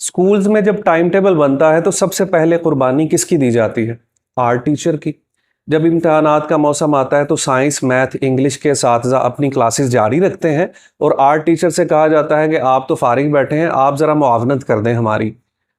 Schools में जब time table बनता है तो सबसे पहले कुर्बानी किसकी दी जाती है? आर्ट टीचर की। जब इम्तिहानात का मौसम आता है तो साइंस, मैथ, इंग्लिश के असातिज़ा अपनी क्लासेस जारी रखते हैं और आर्ट टीचर से कहा जाता है कि आप तो फारिग बैठे हैं, आप ज़रा मुआवनत कर दें हमारी।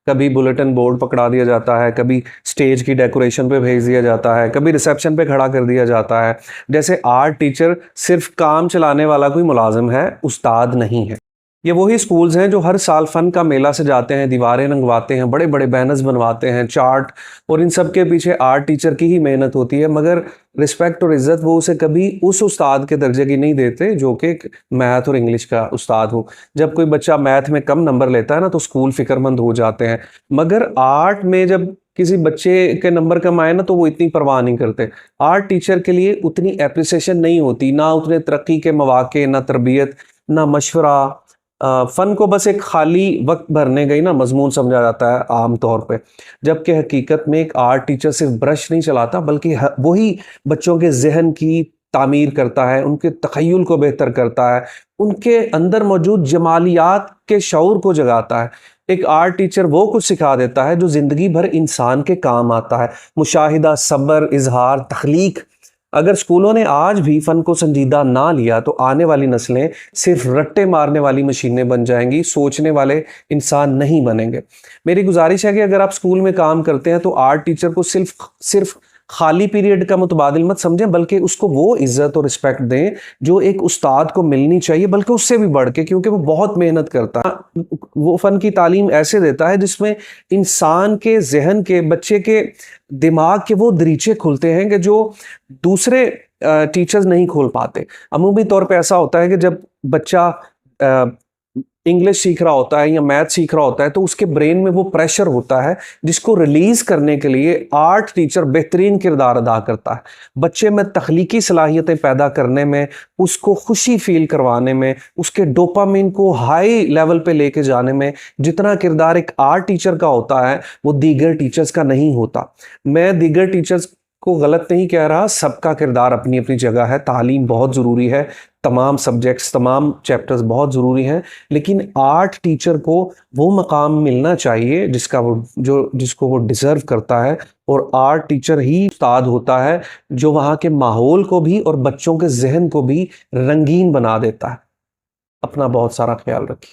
कभी बुलेटिन बोर्ड पकड़ा दिया जाता है, कभी स्टेज की डेकोरेशन पे भेज दिया जाता है, कभी रिसेप्शन पे खड़ा कर दिया जाता है। जैसे आर्ट टीचर सिर्फ काम चलाने वाला कोई मुलाजिम है, उस्ताद नहीं है। ये वही स्कूल्स हैं जो हर साल फन का मेला सजाते हैं, दीवारें रंगवाते हैं, बड़े बड़े बैनर्स बनवाते हैं, चार्ट, और इन सब के पीछे आर्ट टीचर की ही मेहनत होती है। मगर रिस्पेक्ट और इज्जत वो उसे कभी उस उस्ताद के दर्जे की नहीं देते जो कि मैथ और इंग्लिश का उस्ताद हो। जब कोई बच्चा मैथ में कम नंबर लेता है ना तो स्कूल फिक्रमंद हो जाते हैं, मगर आर्ट में जब किसी बच्चे के नंबर कम आए ना तो वो इतनी परवाह नहीं करते। आर्ट टीचर के लिए उतनी एप्रिसिएशन नहीं होती, ना उतने तरक्की के मौके, ना तरबियत, ना मशवरा। फ़न को बस एक खाली वक्त भरने गई ना मजमून समझा जाता है आम तौर पे, जबकि हकीकत में एक आर्ट टीचर सिर्फ ब्रश नहीं चलाता बल्कि वही बच्चों के जहन की तामीर करता है, उनके तख़य्युल को बेहतर करता है, उनके अंदर मौजूद जमालियात के शऊर को जगाता है। एक आर्ट टीचर वो कुछ सिखा देता है जो ज़िंदगी भर इंसान के काम आता है: मुशाहिदा, सब्र, इजहार, तख्लीक। अगर स्कूलों ने आज भी फ़न को संजीदा ना लिया तो आने वाली नस्लें सिर्फ रट्टे मारने वाली मशीनें बन जाएंगी, सोचने वाले इंसान नहीं बनेंगे। मेरी गुजारिश है कि अगर आप स्कूल में काम करते हैं तो आर्ट टीचर को सिर्फ सिर्फ खाली पीरियड का मुतबादिल मत समझें, बल्कि उसको वो इज्जत और रिस्पेक्ट दें जो एक उस्ताद को मिलनी चाहिए, बल्कि उससे भी बढ़ के, क्योंकि वो बहुत मेहनत करता है। वो फ़न की तालीम ऐसे देता है जिसमें इंसान के जहन के, बच्चे के दिमाग के वो दरीचे खुलते हैं कि जो दूसरे टीचर्स नहीं खोल पाते। अमूमी तौर पे ऐसा होता है कि जब बच्चा इंग्लिश सीख रहा होता है या मैथ सीख रहा होता है तो उसके ब्रेन में वो प्रेशर होता है जिसको रिलीज करने के लिए आर्ट टीचर बेहतरीन किरदार अदा करता है। बच्चे में तख्लीकी सलाहियतें पैदा करने में, उसको खुशी फील करवाने में, उसके डोपामिन को हाई लेवल पे लेके जाने में जितना किरदार एक आर्ट टीचर का होता है वो दीगर टीचर्स का नहीं होता। मैं दीगर टीचर्स को गलत नहीं कह रहा, सबका किरदार अपनी अपनी जगह है। तालीम बहुत ज़रूरी है, तमाम सब्जेक्ट्स, तमाम चैप्टर्स बहुत ज़रूरी हैं, लेकिन आर्ट टीचर को वो मकाम मिलना चाहिए जिसको वो डिज़र्व करता है। और आर्ट टीचर ही उस्ताद होता है जो वहाँ के माहौल को भी और बच्चों के जहन को भी रंगीन बना देता है। अपना बहुत सारा ख्याल रखिए।